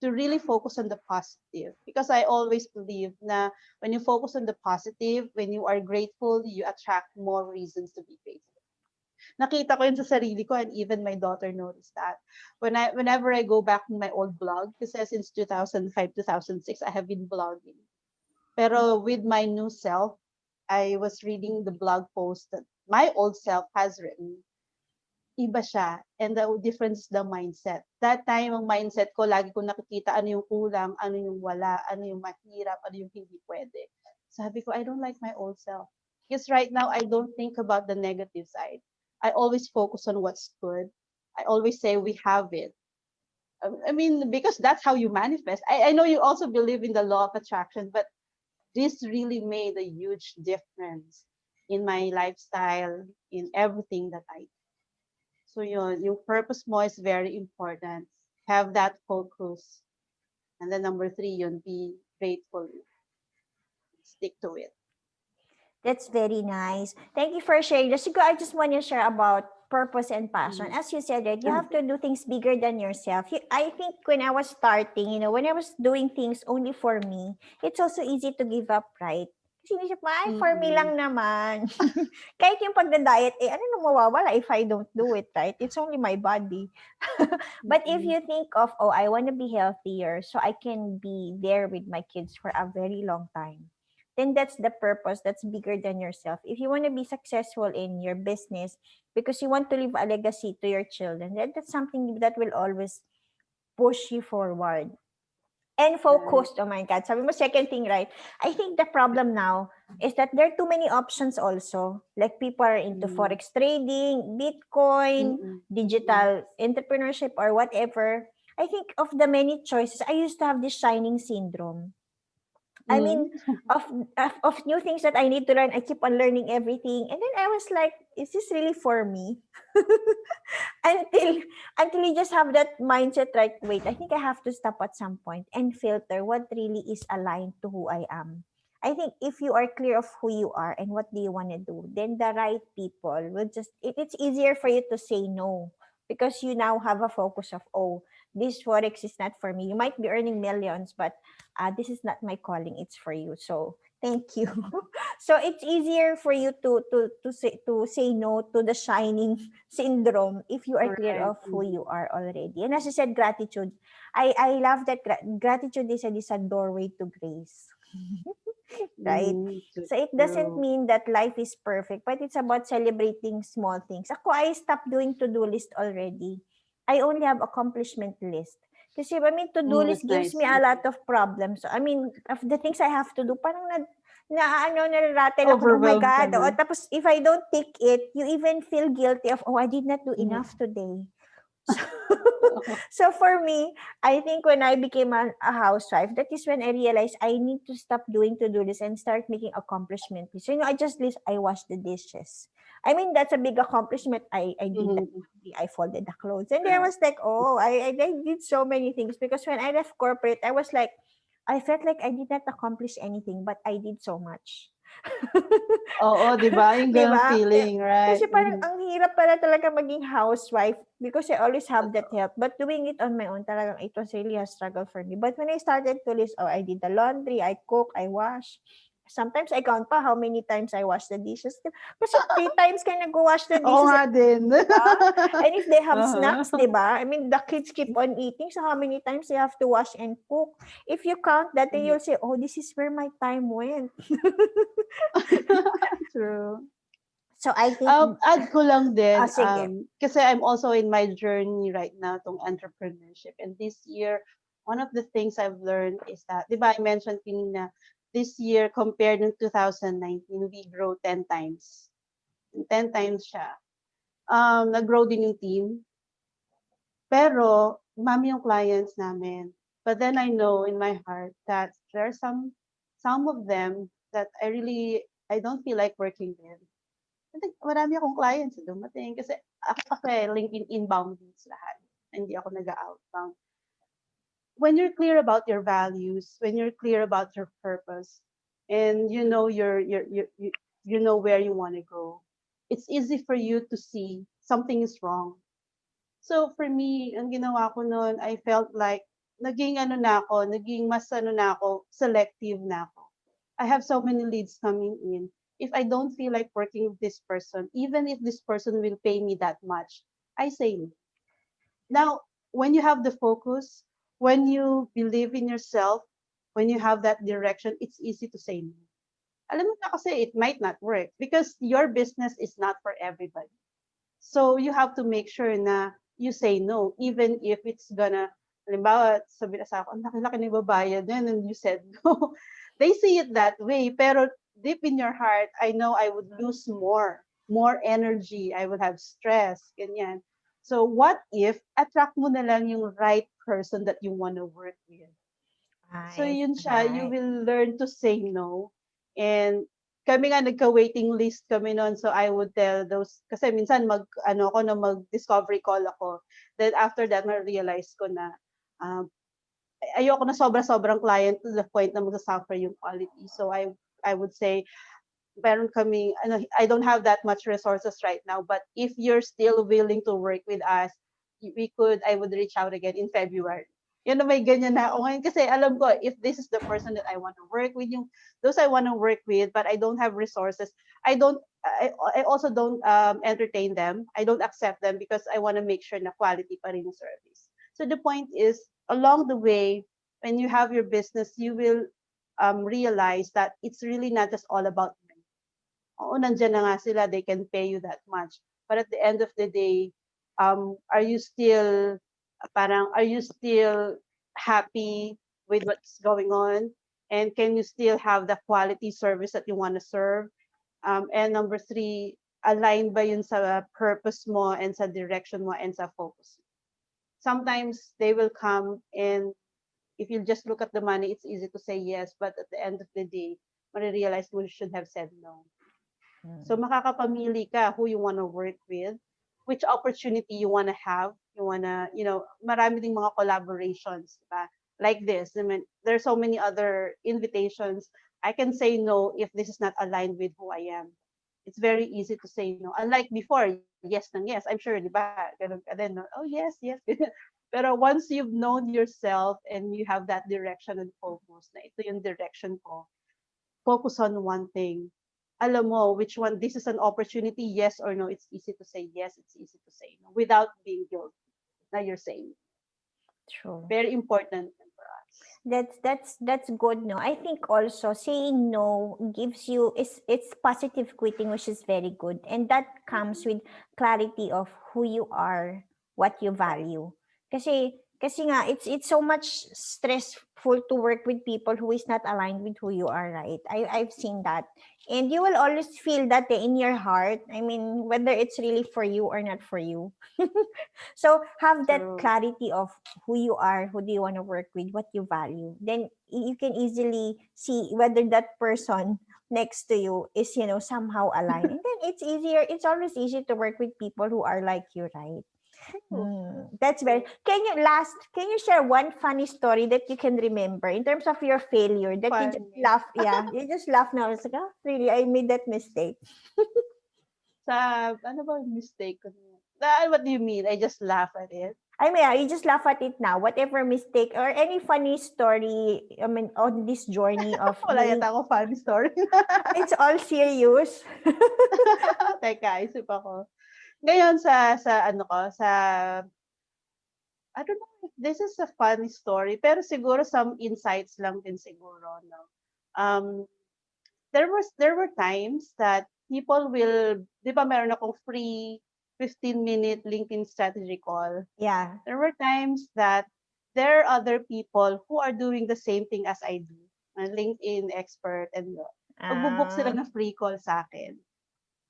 to really focus on the positive. Because I always believe na when you focus on the positive, when you are grateful, you attract more reasons to be grateful. Nakita ko yun sa sarili ko and even my daughter noticed that. Whenever I go back in my old blog, kasi since 2005, 2006, I have been blogging. Pero with my new self, I was reading the blog post that my old self has written. Iba siya. And the difference is the mindset. That time, ang mindset ko, lagi ko nakikita ano yung kulang, ano yung wala, ano yung mahirap, ano yung hindi pwede. Sabi ko, I don't like my old self. Because right now, I don't think about the negative side. I always focus on what's good. I always say we have it. I mean, because that's how you manifest. I know you also believe in the law of attraction, but this really made a huge difference in my lifestyle, in everything that I do. So yun, yung purpose mo is very important. Have that focus. And then number 3, yun, be grateful. Stick to it. That's very nice. Thank you for sharing. Siguro I just want to share about purpose and passion. Mhm. As you said, right, you have to do things bigger than yourself. I think when I was starting, when I was doing things only for me, it's also easy to give up, right? Kasi inisip mo, ay, for me Mm-mm. lang naman. Kahit yung pagda-diet, ano nang mawawala if I don't do it, right? It's only my body. But if Mm-mm. you think of, oh, I want to be healthier so I can be there with my kids for a very long time, then that's the purpose that's bigger than yourself. If you want to be successful in your business because you want to leave a legacy to your children, then that's something that will always push you forward. And Right. focused, oh my God. Sabi mo, second thing, right? I think the problem now is that there are too many options also. Like people are into Mm. Forex trading, Bitcoin, Mm-mm. Mm-mm. digital entrepreneurship, or whatever. I think of the many choices, I used to have this shining syndrome. I mean, Mm. of new things that I need to learn, I keep on learning everything. And then I was like, is this really for me? until until you just have that mindset, right? Wait, I think I have to stop at some point and filter what really is aligned to who I am. I think if you are clear of who you are and what do you want to do, then the right people will just it's easier for you to say no because you now have a focus of, oh, this forex is not for me. You might be earning millions, but this is not my calling. It's for you. So thank you. So it's easier for you to say no to the shining syndrome if you are clear Right. of who you Mm-hmm. are already. And as you said, gratitude. I love that gratitude is a doorway to grace. Right? Mm-hmm. So it doesn't True. mean that life is perfect, but it's about celebrating small things. Ako, I stopped doing to-do list already. I only have accomplishment list. Kasi I mean, to-do Mm, list that's gives nice. me a lot of problems. I mean, of the things I have to do, parang nararattle ako, oh my Overwhelmed ka God. na. O, tapos if I don't tick it, you even feel guilty of, oh, I did not do Mm. enough today. So, so for me, I think when I became a housewife, that is when I realized I need to stop doing to-do list and start making accomplishment lists. So, I just list, I wash the dishes. I mean, that's a big accomplishment. I did that. Mhm. I folded the clothes. And there Right. was like, oh, I did so many things because when I left corporate, I was like, I felt like I did not accomplish anything, but I did so much. Oo, 'di ba? Yung 'Di gano'ng ba? feeling, right? Kasi parang Mhm. ang hirap pala talaga maging housewife because I always have that help. But doing it on my own, talagang it was really a struggle for me. But when I started to list, oh, I did the laundry, I cook, I wash, Sometimes I count pa how many times I wash the dishes. Kasi 3 times ka nag-wash the Oo dishes. nga din. And if they have Uh-huh. snacks, di ba? I mean, the kids keep on eating. So how many times you have to wash and cook? If you count that, then you'll say, oh, this is where my time went. True. So I think, Add ko lang din, sige. kasi I'm also in my journey right now tong entrepreneurship. And this year, one of the things I've learned is that, di ba I mentioned kanina, this year compared to 2019, we grow 10 times. 10 times siya. Nag-grow din yung team. Pero, mami yung clients namin. But then I know in my heart that there are some of them that I don't feel like working with. Kasi marami akong clients na dumating. Kasi ako kasi LinkedIn inbound leads lahat. Hindi ako nag-outbound. When you're clear about your values, when you're clear about your purpose, and you know you know where you want to go, it's easy for you to see something is wrong. So for me, ang ginawa ko noon, I felt like naging ano na ako, naging mas ano na ako, selective na ako. I have so many leads coming in. If I don't feel like working with this person, even if this person will pay me that much, I say no. Now, when you have the focus, when you believe in yourself, when you have that direction, it's easy to say no. Alam mo na kasi it might not work because your business is not for everybody. So you have to make sure na you say no, even if it's gonna, halimbawa, sabi na sa ako, ang laki-laki na babayad yan, and you said no. They see it that way, pero deep in your heart, I know I would lose more energy, I would have stress, ganyan. So what if attract mo na lang yung right person that you want to work with? So Right, yun siya, you right. will learn to say no. And kami nga nagka-waiting list kami noon. So I would tell those, kasi minsan mag-discovery call ako. Then after that, ma-realize ko na um, ayoko na sobra-sobrang client to the point na magsasuffer yung quality. So I would say, meron kami, I don't have that much resources right now, but if you're still willing to work with us, I would reach out again in February. Yun na may ganyan na ako ngayon kasi alam ko if this is the person that I want to work with, yung those I want to work with, but I don't have resources, I also don't entertain them. I don't accept them because I want to make sure na quality pa rin yung service. So the point is, along the way, when you have your business, you will realize that it's really not just all about money. Oo, nandiyan na nga sila, they can pay you that much. But at the end of the day, are you still are you still happy with what's going on? And can you still have the quality service that you want to serve? And number three, align ba yun sa purpose mo and sa direction mo and sa focus? Sometimes they will come, and if you just look at the money, it's easy to say yes, but at the end of the day, marirealize mo you should have said no. So makakapamili ka who you want to work with, which opportunity you want to have. You want to, marami ding mga collaborations, diba? Like this. I mean, there's so many other invitations. I can say no if this is not aligned with who I am. It's very easy to say no. Unlike before, yes nang yes. I'm sure, diba? Ganun ka din, no? Oh, yes, yes. Pero once you've known yourself and you have that direction and focus, na ito yung direction ko, focus on one thing. Alam mo which one, this is an opportunity, yes or no, it's easy to say yes, it's easy to say no, without being guilty. Now you're saying. True. Very important for us. That's good, no. I think also saying no gives you it's positive quitting, which is very good, and that comes with clarity of who you are, what you value. Kasi nga it's so much stressful to work with people who is not aligned with who you are, right? I've seen that, and you will always feel that in your heart. I mean, whether it's really for you or not for you. So have that True. clarity of who you are, who do you want to work with, what you value. Then you can easily see whether that person next to you is, somehow aligned. And then it's easier. It's always easy to work with people who are like you, right? That's very. Can you share one funny story that you can remember in terms of your failure that you just Funny. laugh? Yeah, you just laugh now. It's like, oh, really, I made that mistake. Ano ba yung mistake ko? What do you mean? I just laugh at it. I mean, you just laugh at it now. Whatever mistake or any funny story, I mean, on this journey of Wala being, yata ako funny story. it's all serious. Teka, isip ako. Ngayon sa ano ko, sa I don't know if this is a funny story, pero siguro some insights lang din siguro, no. Um, there were times that people will, 'di ba meron akong free 15-minute LinkedIn strategy call. Yeah. There were times that there are other people who are doing the same thing as I do, a LinkedIn expert, and magbo-book sila Ah, ng free call sa akin.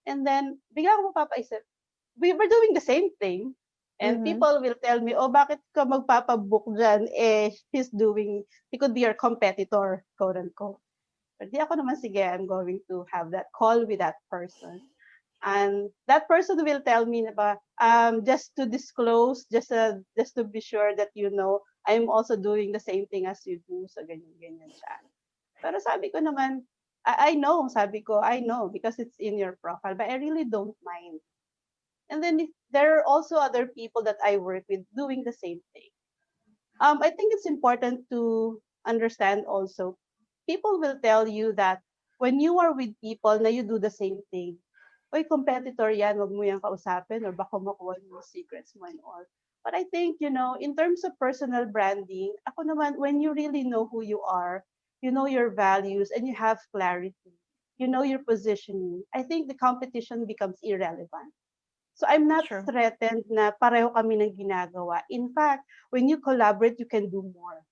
And then bigla akong mapapaisip, we were doing the same thing. And mm-hmm. people will tell me, oh, bakit ka magpapabook dyan? Eh, he could be your competitor, quote unquote. But di ako naman, sige, I'm going to have that call with that person. And that person will tell me na ba, just to disclose, just to be sure that you know, I'm also doing the same thing as you do. So, ganyan siya. Pero sabi ko naman, I know, sabi ko, I know, because it's in your profile, but I really don't mind. And then there are also other people that I work with doing the same thing. I think it's important to understand also, people will tell you that when you are with people na you do the same thing, oy, competitor yan, wag mo yan kausapin or baka makuha yung secrets mo and all. But I think, you know, in terms of personal branding, ako naman, when you really know who you are, you know your values, and you have clarity, you know your positioning, I think the competition becomes irrelevant. So I'm not True. threatened na pareho kami ng ginagawa. In fact, when you collaborate, you can do more.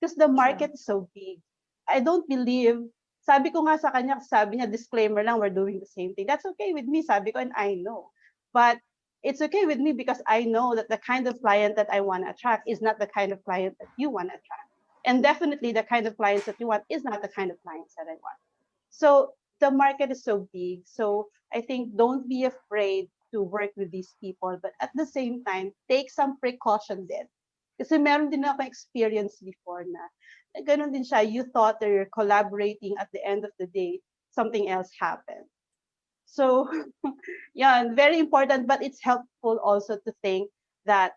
Because the True. market is so big. I don't believe, sabi ko nga sa kanya, sabi niya, disclaimer lang, we're doing the same thing. That's okay with me, sabi ko, and I know. But it's okay with me because I know that the kind of client that I want to attract is not the kind of client that you want to attract. And definitely the kind of clients that you want is not the kind of clients that I want. So the market is so big. So I think don't be afraid to work with these people, but at the same time, take some precaution din. Kasi meron din ako experience before na ganun din siya, you thought that you're collaborating, at the end of the day, something else happened. So, yeah, very important, but it's helpful also to think that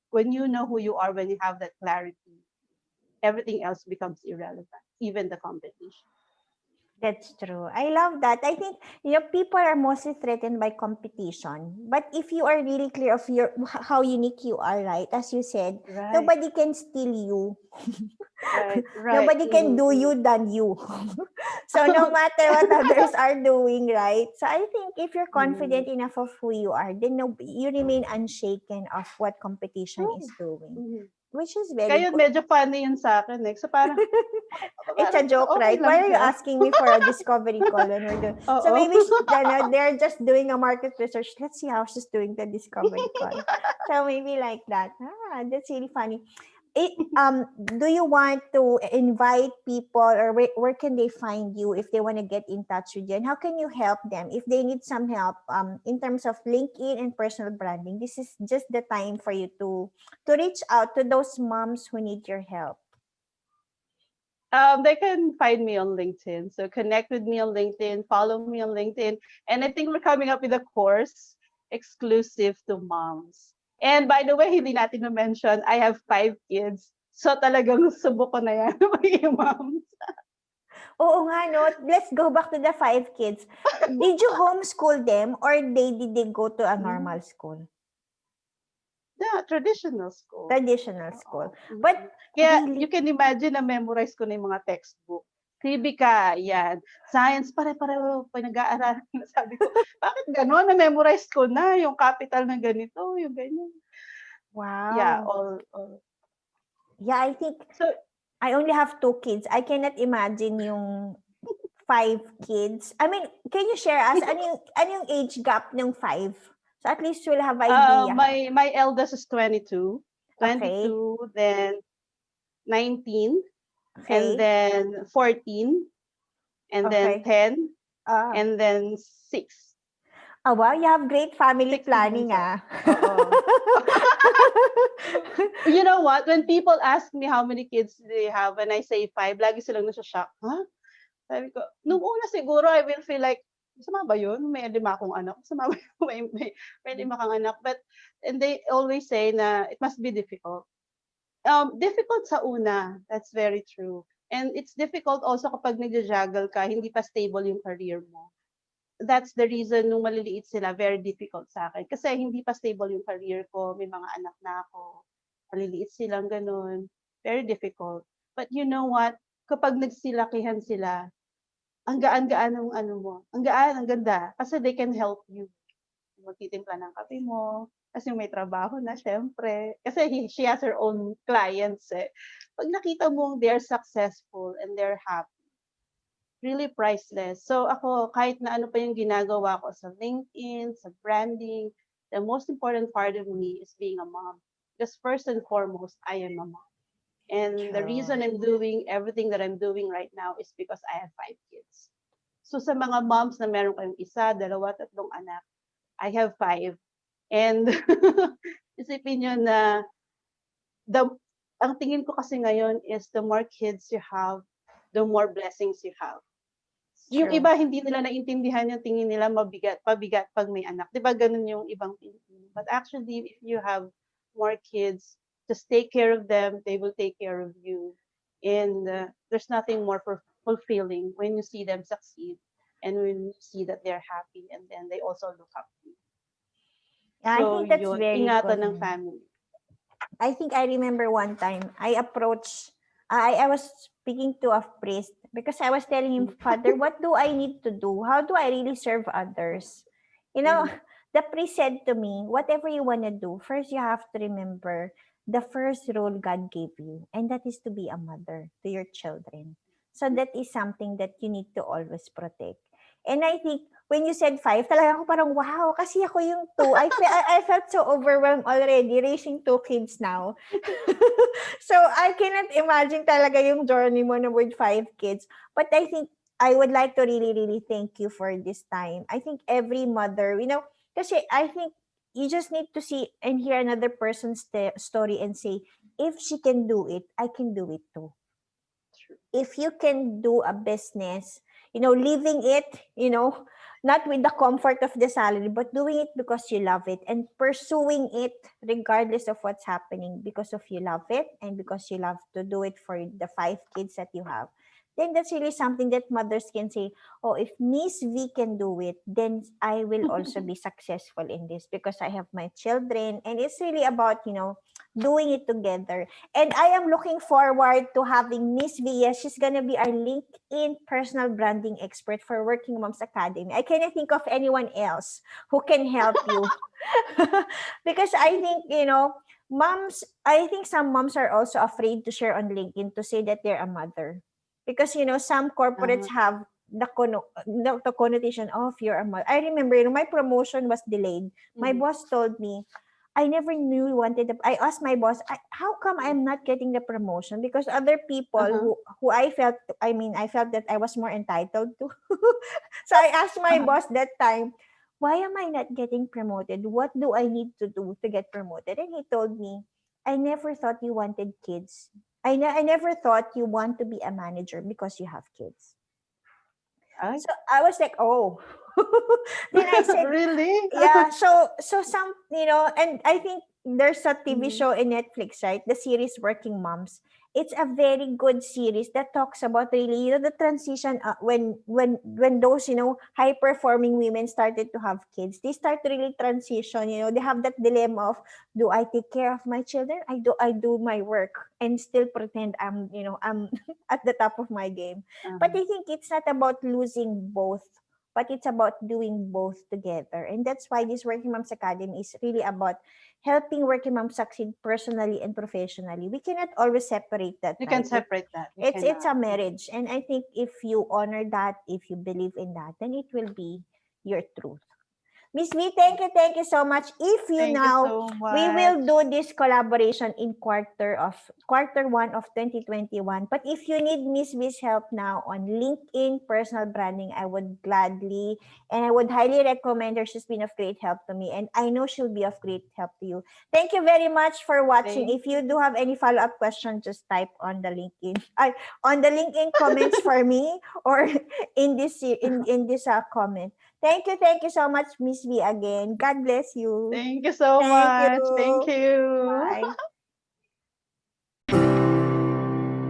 when you know who you are, when you have that clarity, everything else becomes irrelevant, even the competition. That's true. I love that. I think, people are mostly threatened by competition. But if you are really clear of how unique you are, right? As you said, Right, nobody can steal you. right. Nobody can do you than you. So no matter what others are doing, right? So I think if you're confident Mhm. enough of who you are, then no, you remain unshaken of what competition is True. doing, Mhm. which is very Ngayon good. medyo funny yun sa'kin, eh. So parang It's a parang joke, okey right? lang Why are you siya. asking me for a discovery call when we're doing? So Oo. maybe they're just doing a market research. Let's see how she's doing the discovery call. So maybe like that. That's really funny. Do you want to invite people, or where can they find you if they want to get in touch with you? And how can you help them if they need some help in terms of LinkedIn and personal branding? This is just the time for you to reach out to those moms who need your help. They can find me on LinkedIn. So connect with me on LinkedIn, follow me on LinkedIn. And I think we're coming up with a course exclusive to moms. And by the way, hindi natin na-mention, I have 5 kids. So talagang subok ko na yan, magiging moms. Oo nga, no? Let's go back to the 5 kids. Did you homeschool them or did they go to a Mm. normal school? Yeah, traditional school. Traditional school. Oo. But Kaya you really, can imagine na memorize ko na yung mga textbook. Civica, yan. Science, pare-pareho pinag-aaralan na. Sabi ko, bakit gano'n? Na-memorize ko na yung capital ng ganito, yung ganyan. Yeah, wow. all. Yeah, I think So, I only have 2 kids. I cannot imagine yung 5 kids. I mean, can you share us ano yung age gap ng 5? So at least we'll have idea. my eldest is 22, Okay. 22, then 19, and Okay. then 14, and then Okay. 10, Ah. and then 6. Oh, wow, you have great family 16 planning, bunso. ah. Oo. You know what? When people ask me how many kids do they have, and I say 5, lagi silang nasa-shock. Huh? Sabi ko, nung una siguro I will feel like, Masama ba yun? May 5 akong anak, masama ba yun? May 5 kang anak, and they always say na it must be difficult. Difficult sa una, that's very true. And it's difficult also kapag nagja-juggle ka, hindi pa stable yung career mo. That's the reason nung maliliit sila, very difficult sa akin. Kasi hindi pa stable yung career ko, may mga anak na ako, maliliit silang ganun, very difficult. But you know what? Kapag nagsilakihan sila, ang gaan-gaan ng ano mo, ang gaan, ang ganda. Kasi they can help you. Magtitimpla ng kape mo, kasi may trabaho na siyempre. Kasi she has her own clients eh. Pag nakita mong they're successful and they're happy, really priceless. So ako, kahit na ano pa yung ginagawa ko sa LinkedIn, sa branding, the most important part of me is being a mom. Because first and foremost, I am a mom. And the True. reason I'm doing everything that I'm doing right now is because I have 5 kids. So sa mga moms na meron kayong isa, dalawa, tatlong anak, I have 5. And isipin nyo na the ang tingin ko kasi ngayon is the more kids you have, the more blessings you have. Yung True. iba hindi nila naintindihan yung tingin nila pabigat pag may anak. 'Di ba ganun yung ibang Pilipino? But actually, if you have more kids, just take care of them, they will take care of you. And there's nothing more fulfilling when you see them succeed and when you see that they're happy and then they also look up to you. I So think that's yun, very ingatan good. ng family. I think I remember one time I approached, I was speaking to a priest because I was telling him, Father, what do I need to do? How do I really serve others? You know, Mhm. the priest said to me, whatever you want to do, first you have to remember the first role God gave you, and that is to be a mother to your children. So that is something that you need to always protect. And I think when you said 5, talaga ako parang, wow, kasi ako yung 2. I felt so overwhelmed already raising 2 kids now. So, I cannot imagine talaga yung journey mo na with 5 kids. But I think I would like to really, really thank you for this time. I think every mother, kasi I think you just need to see and hear another person's story and say, if she can do it, I can do it too. True. If you can do a business, leaving it, not with the comfort of the salary, but doing it because you love it and pursuing it regardless of what's happening because of you love it and because you love to do it for the 5 kids that you have, then that's really something that mothers can say, oh, if Miss V can do it, then I will also be successful in this because I have my children. And it's really about, doing it together. And I am looking forward to having Miss V. Yes, she's gonna be our LinkedIn personal branding expert for Working Moms Academy. I cannot think of anyone else who can help you. Because I think, I think some moms are also afraid to share on LinkedIn to say that they're a mother. Because, some corporates Uh, have the connotation of you're a mother. I remember, my promotion was delayed. My mhm. boss told me, I never knew you wanted I asked my boss, how come I'm not getting the promotion? Because other people Uh-huh. who I felt that I was more entitled to. So I asked my Uh-huh. boss that time, why am I not getting promoted? What do I need to do to get promoted? And he told me, I never thought you wanted kids. I never thought you want to be a manager because you have kids. Ay, So I was like, oh. Then I said, really? yeah, so some, and I think there's a TV Mhm. show in Netflix, right? The series Working Moms. It's a very good series that talks about really, the transition, when those, high performing women started to have kids. They start to really transition, they have that dilemma of, do I take care of my children? I do my work and still pretend I'm at the top of my game. But Uh-huh. I think it's not about losing both, but it's about doing both together. And that's why this Working Moms Academy is really about helping working moms succeed personally and professionally. We cannot always separate that, You can right? separate that. You It's cannot. a marriage. And I think if you honor that, if you believe in that, then it will be your truth. Miss V, thank you so much. If you Thank you now, so we will much. do this collaboration in quarter one of 2021. But if you need Miss V's help now on LinkedIn personal branding, I would gladly and I would highly recommend her. She's been of great help to me, and I know she'll be of great help to you. Thank you very much for watching. Thank If you do you. have any follow-up question, just type on the LinkedIn, on the LinkedIn comments for me, or in this comment. Thank you so much, Miss V again. God bless you. Thank you so Thank much. Thank you. you. Bye.